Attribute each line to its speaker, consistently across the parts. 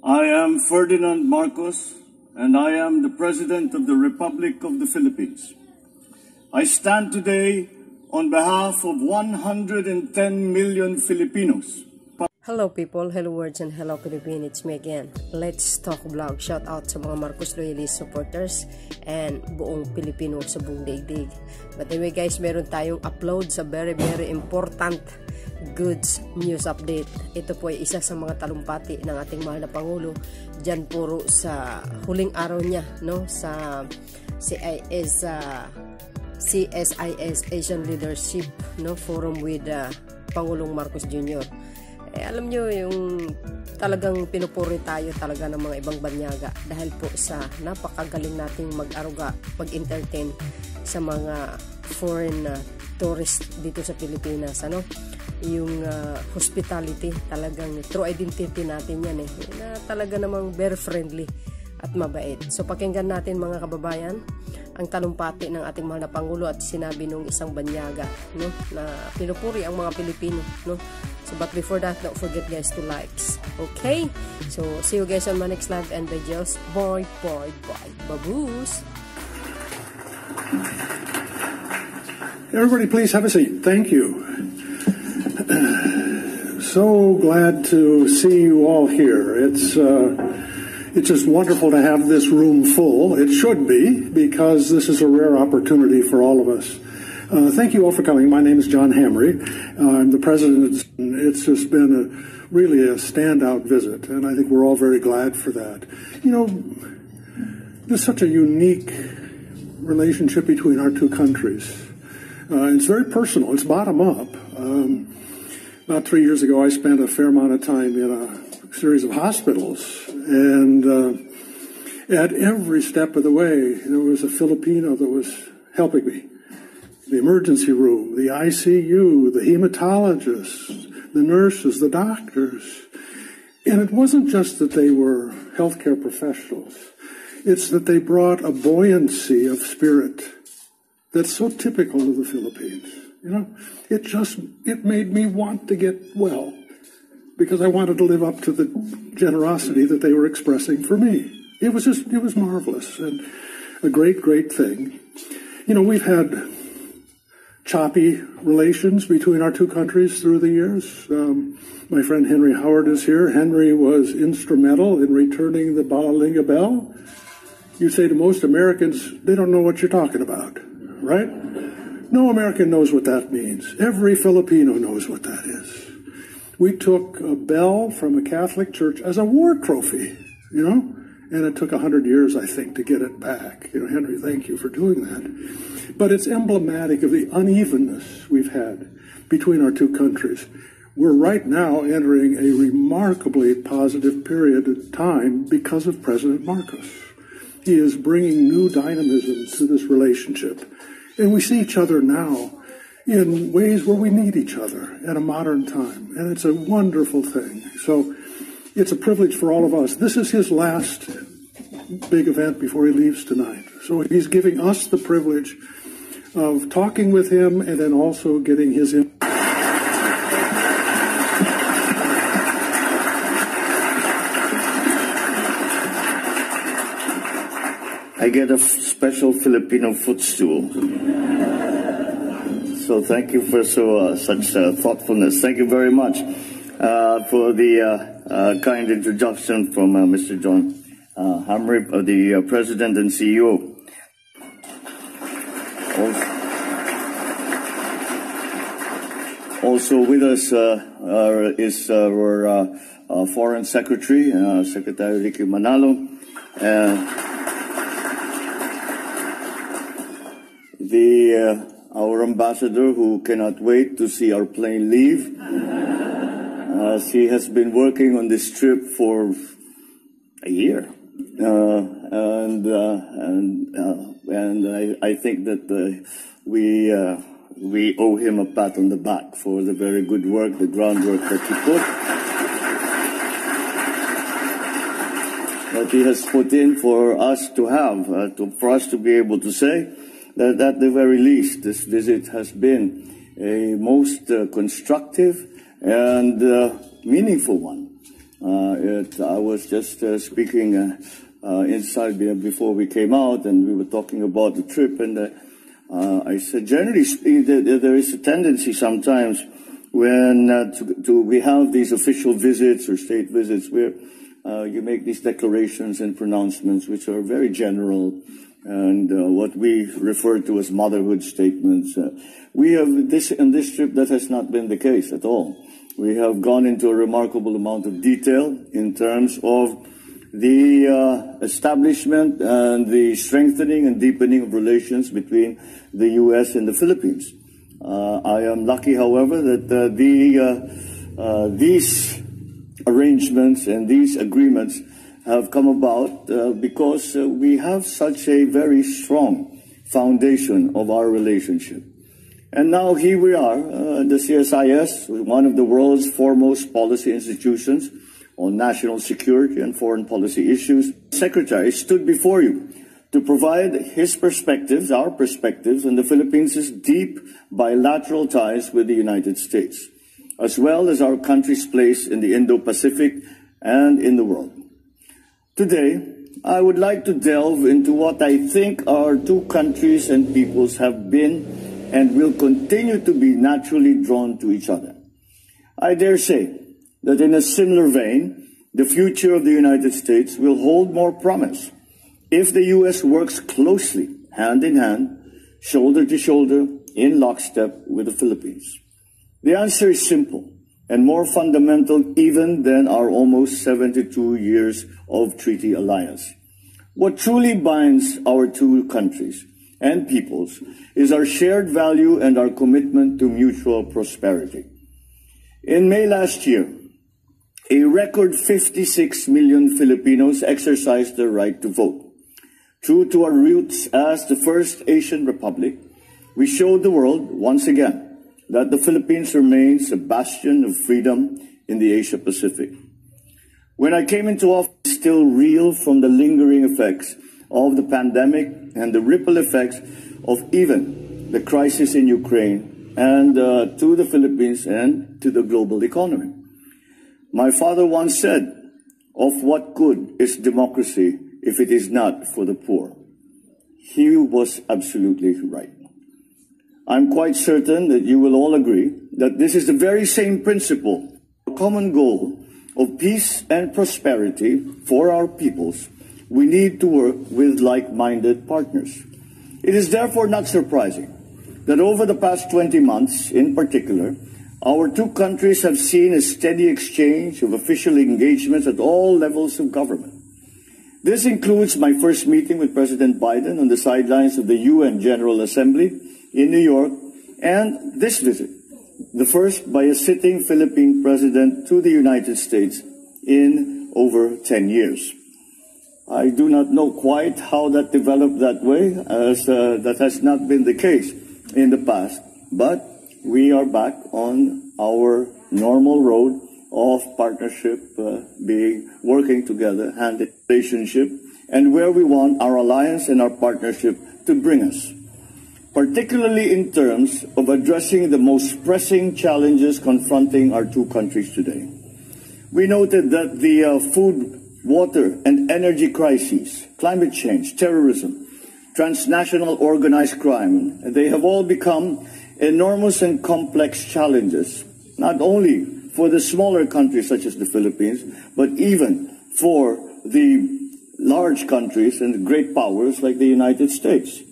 Speaker 1: I am Ferdinand Marcos, and I am the President of the Republic of the Philippines. I stand today on behalf of 110 million Filipinos.
Speaker 2: Hello people, hello words, and hello Philippines, it's me again. Let's Talk Vlog. Shout out sa mga Marcos Loyalist supporters and buong Pilipino sa buong daigdig. But anyway guys, meron tayong upload sa very important goods news update. Ito po ay isa sa mga talumpati ng ating mahal na Pangulo dyan puro sa huling araw niya, no? Sa Csis Asian Leadership, no? Forum with Pangulong Marcos Jr. Alam nyo, yung talagang pinupuri tayo talaga ng mga ibang banyaga dahil po sa napakagaling nating mag-aruga, mag-entertain sa mga foreign tourist dito sa Pilipinas, ano? Yung hospitality, talagang true identity natin yan na talaga namang very friendly at mabait. So pakinggan natin mga kababayan ang talumpati ng ating mahal na Pangulo at sinabi nung isang banyaga, no, na pinupuri ang mga Pilipino, no. So but before that, don't forget guys to likes. Okay? So see you guys on my next live and videos. Bye. Baboos.
Speaker 3: Everybody please have a seat. Thank you. So glad to see you all here. It's just wonderful to have this room full. It should be, because this is a rare opportunity for all of us. Thank you all for coming. My name is John Hamry. I'm the president. It's just been really a standout visit, and I think we're all very glad for that. You know, there's such a unique relationship between our two countries. It's very personal. It's bottom up. About 3 years ago, I spent a fair amount of time in a series of hospitals, and at every step of the way, there was a Filipino that was helping me. The emergency room, the ICU, the hematologists, the nurses, the doctors. And it wasn't just that they were healthcare professionals. It's that they brought a buoyancy of spirit that's so typical of the Philippines. You know, it made me want to get well, because I wanted to live up to the generosity that they were expressing for me. It was marvelous and a great thing. You know, we've had choppy relations between our two countries through the years. My friend Henry Howard is here. Henry was instrumental in returning the WALANG bell. You say to most Americans, they don't know what you're talking about, right? No American knows what that means. Every Filipino knows what that is. We took a bell from a Catholic church as a war trophy, you know, and it took 100 years, I think, to get it back. You know, Henry, thank you for doing that. But it's emblematic of the unevenness we've had between our two countries. We're right now entering a remarkably positive period of time because of President Marcos. He is bringing new dynamism to this relationship. And we see each other now in ways where we need each other at a modern time. And it's a wonderful thing. So it's a privilege for all of us. This is his last big event before he leaves tonight. So he's giving us the privilege of talking with him and then also getting his
Speaker 1: I get a special Filipino footstool. So thank you for such thoughtfulness. Thank you very much for the kind introduction from Mr. John Hamry, the President and CEO. Also with us is our Foreign Secretary, Secretary Ricky Manalo, our ambassador who cannot wait to see our plane leave. She has been working on this trip for a year, and I think that we owe him a pat on the back for the very good work, the groundwork that he has put in for us to have, for us to be able to say that at the very least, this visit has been a most constructive and meaningful one. I was just speaking inside before we came out, and we were talking about the trip, and I said, generally speaking, there is a tendency sometimes when we have these official visits or state visits where you make these declarations and pronouncements which are very general and what we refer to as motherhood statements. We have on this trip that has not been the case at all. We have gone into a remarkable amount of detail in terms of the establishment and the strengthening and deepening of relations between the U.S. and the Philippines. I am lucky, however, that these arrangements and these agreements have come about because we have such a very strong foundation of our relationship. And now here we are, the CSIS, one of the world's foremost policy institutions on national security and foreign policy issues. The Secretary stood before you to provide his perspectives, our perspectives, on the Philippines' deep bilateral ties with the United States, as well as our country's place in the Indo-Pacific and in the world. Today, I would like to delve into what I think our two countries and peoples have been and will continue to be naturally drawn to each other. I dare say that in a similar vein, the future of the United States will hold more promise if the U.S. works closely, hand in hand, shoulder to shoulder, in lockstep with the Philippines. The answer is simple and more fundamental even than our almost 72 years of treaty alliance. What truly binds our two countries and peoples is our shared value and our commitment to mutual prosperity. In May last year, a record 56 million Filipinos exercised their right to vote. True to our roots as the first Asian republic, we showed the world once again that the Philippines remains a bastion of freedom in the Asia Pacific. When I came into office, still reeled from the lingering effects of the pandemic and the ripple effects of even the crisis in Ukraine and to the Philippines and to the global economy. My father once said, "Of what good is democracy if it is not for the poor?" He was absolutely right. I'm quite certain that you will all agree that this is the very same principle, a common goal of peace and prosperity for our peoples. We need to work with like-minded partners. It is therefore not surprising that over the past 20 months, in particular, our two countries have seen a steady exchange of official engagements at all levels of government. This includes my first meeting with President Biden on the sidelines of the UN General Assembly in New York, and this visit, the first by a sitting Philippine president to the United States in over 10 years. I do not know quite how that developed that way, as that has not been the case in the past, but we are back on our normal road of partnership, working together, hand in relationship, and where we want our alliance and our partnership to bring us, particularly in terms of addressing the most pressing challenges confronting our two countries today. We noted that the food, water, and energy crises, climate change, terrorism, transnational organized crime, they have all become enormous and complex challenges, not only for the smaller countries such as the Philippines, but even for the large countries and the great powers like the United States.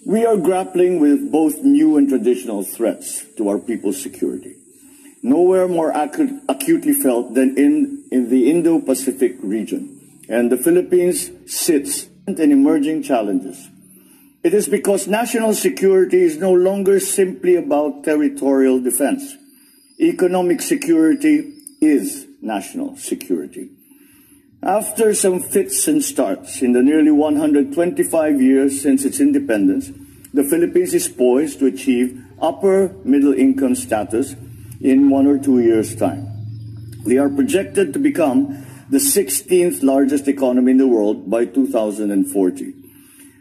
Speaker 1: We are grappling with both new and traditional threats to our people's security. Nowhere more acutely felt than in the Indo-Pacific region, and the Philippines sits in emerging challenges. It is because national security is no longer simply about territorial defense. Economic security is national security. After some fits and starts in the nearly 125 years since its independence, the Philippines is poised to achieve upper middle income status in 1 or 2 years' time. We are projected to become the 16th largest economy in the world by 2040.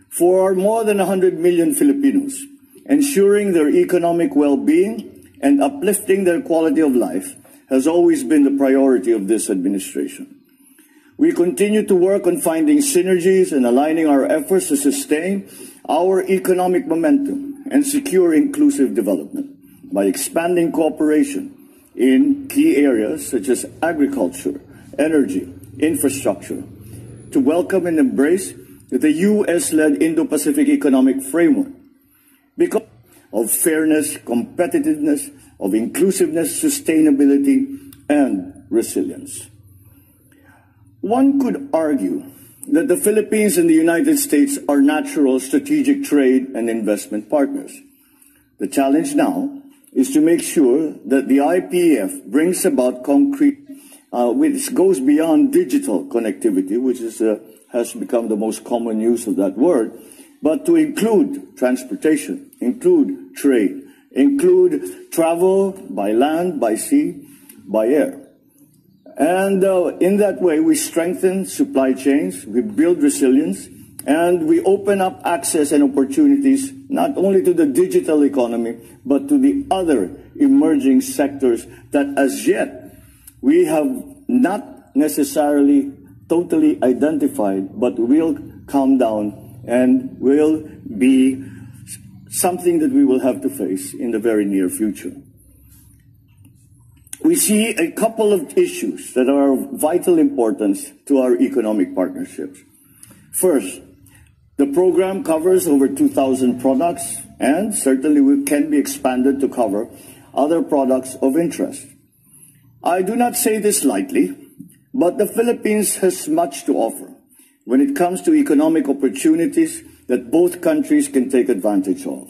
Speaker 1: For our more than 100 million Filipinos, ensuring their economic well-being and uplifting their quality of life has always been the priority of this administration. We continue to work on finding synergies and aligning our efforts to sustain our economic momentum and secure inclusive development by expanding cooperation in key areas such as agriculture, energy, infrastructure, to welcome and embrace the U.S.-led Indo-Pacific Economic Framework because of fairness, competitiveness, of inclusiveness, sustainability, and resilience. One could argue that the Philippines and the United States are natural strategic trade and investment partners. The challenge now is to make sure that the IPEF brings about concrete, which goes beyond digital connectivity, which has become the most common use of that word, but to include transportation, include trade, include travel by land, by sea, by air. And in that way, we strengthen supply chains, we build resilience, and we open up access and opportunities not only to the digital economy, but to the other emerging sectors that as yet we have not necessarily totally identified, but will come down and will be something that we will have to face in the very near future. We see a couple of issues that are of vital importance to our economic partnerships. First, the program covers over 2,000 products and certainly can be expanded to cover other products of interest. I do not say this lightly, but the Philippines has much to offer when it comes to economic opportunities that both countries can take advantage of.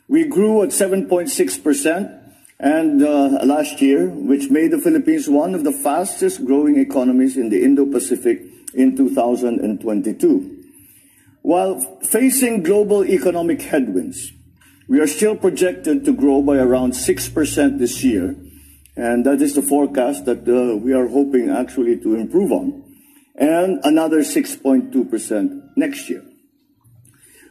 Speaker 1: We grew at 7.6% and last year, which made the Philippines one of the fastest growing economies in the Indo-Pacific in 2022. While facing global economic headwinds, we are still projected to grow by around 6% this year, and that is the forecast that we are hoping actually to improve on, and another 6.2% next year.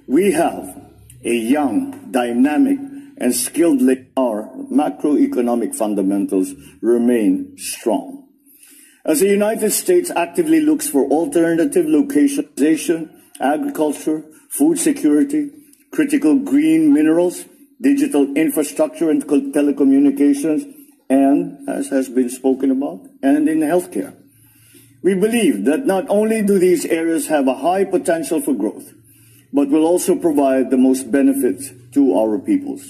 Speaker 1: We have a young, dynamic, and skilled labor. Our macroeconomic fundamentals remain strong. As the United States actively looks for alternative localization, agriculture, food security, critical green minerals, digital infrastructure and telecommunications, and, as has been spoken about, and in healthcare. We believe that not only do these areas have a high potential for growth, but will also provide the most benefits to our peoples.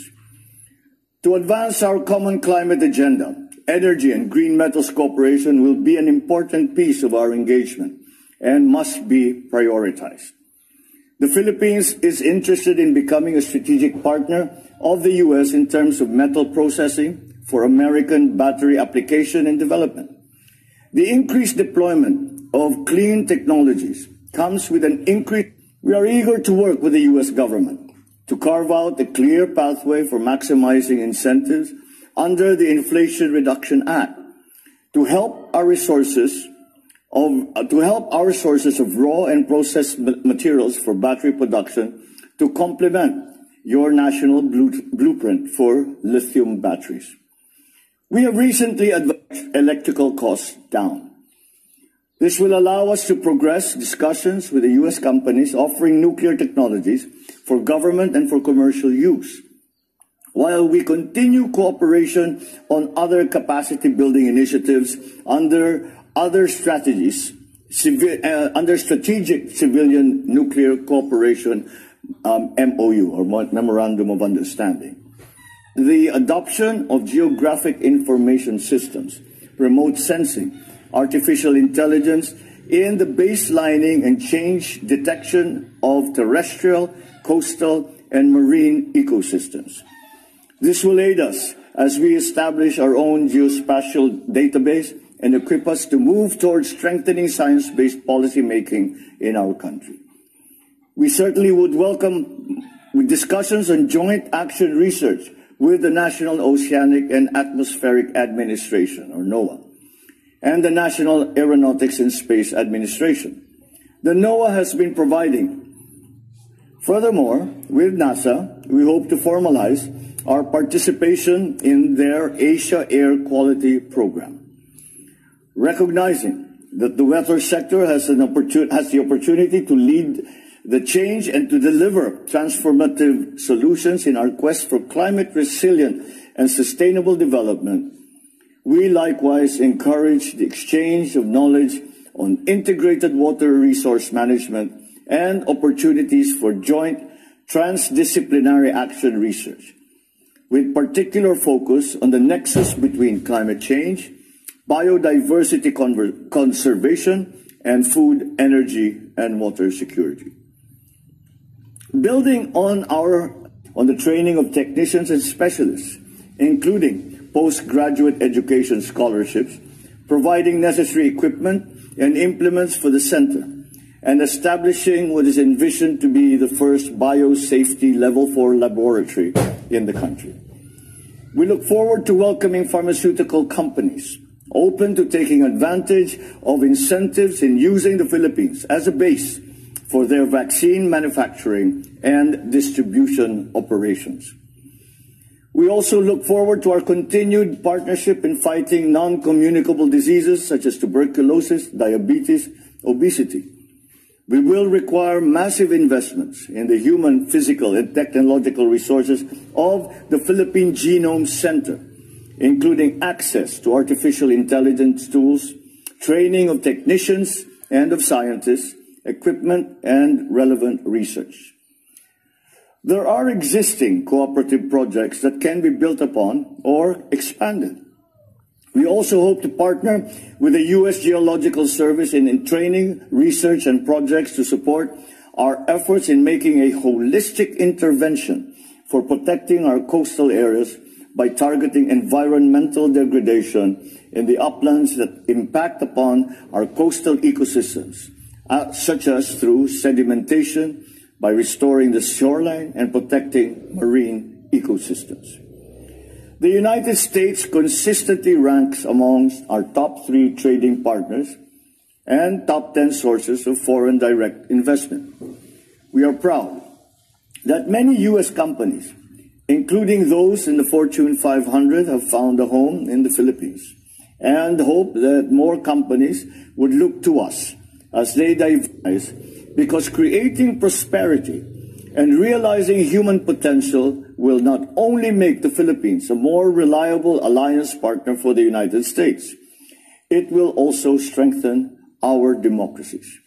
Speaker 1: To advance our common climate agenda, energy and green metals cooperation will be an important piece of our engagement and must be prioritized. The Philippines is interested in becoming a strategic partner of the U.S. in terms of metal processing for American battery application and development. The increased deployment of clean technologies comes with an increase. We are eager to work with the U.S. government to carve out a clear pathway for maximizing incentives under the Inflation Reduction Act to help our sources of raw and processed materials for battery production to complement your national blueprint for lithium batteries. We have recently advanced electrical costs down. This will allow us to progress discussions with the U.S. companies offering nuclear technologies for government and for commercial use, while we continue cooperation on other capacity building initiatives under other strategies, under Strategic Civilian Nuclear Cooperation MOU, or Memorandum of Understanding. The adoption of geographic information systems, remote sensing, artificial intelligence in the baselining and change detection of terrestrial, coastal, and marine ecosystems. This will aid us as we establish our own geospatial database and equip us to move towards strengthening science-based policy making in our country. We certainly would welcome discussions on joint action research with the National Oceanic and Atmospheric Administration, or NOAA, and the National Aeronautics and Space Administration. The NOAA has been providing. Furthermore, with NASA, we hope to formalize our participation in their Asia Air Quality Program. Recognizing that the weather sector has the opportunity to lead the change and to deliver transformative solutions in our quest for climate resilient and sustainable development, we likewise encourage the exchange of knowledge on integrated water resource management and opportunities for joint transdisciplinary action research, with particular focus on the nexus between climate change, biodiversity conservation, and food, energy, and water security. Building on the training of technicians and specialists, including postgraduate education scholarships, providing necessary equipment and implements for the center, and establishing what is envisioned to be the first biosafety Level 4 laboratory in the country. We look forward to welcoming pharmaceutical companies open to taking advantage of incentives in using the Philippines as a base for their vaccine manufacturing and distribution operations. We also look forward to our continued partnership in fighting non-communicable diseases such as tuberculosis, diabetes, obesity. We will require massive investments in the human, physical, and technological resources of the Philippine Genome Center, including access to artificial intelligence tools, training of technicians and of scientists, equipment, and relevant research. There are existing cooperative projects that can be built upon or expanded. We also hope to partner with the U.S. Geological Service in training, research, and projects to support our efforts in making a holistic intervention for protecting our coastal areas by targeting environmental degradation in the uplands that impact upon our coastal ecosystems, such as through sedimentation, by restoring the shoreline and protecting marine ecosystems. The United States consistently ranks amongst our top 3 trading partners and top 10 sources of foreign direct investment. We are proud that many U.S. companies, including those in the Fortune 500, have found a home in the Philippines, and hope that more companies would look to us as they diversify, because creating prosperity and realizing human potential will not only make the Philippines a more reliable alliance partner for the United States, it will also strengthen our democracies.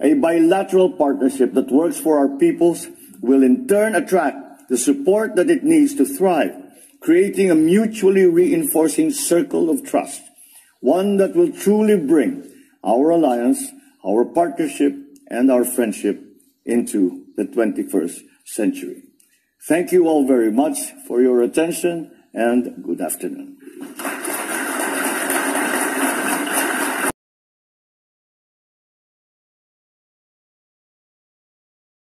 Speaker 1: A bilateral partnership that works for our peoples will in turn attract the support that it needs to thrive, creating a mutually reinforcing circle of trust, one that will truly bring our alliance, our partnership, and our friendship into the 21st century. Thank you all very much for your attention, and good afternoon.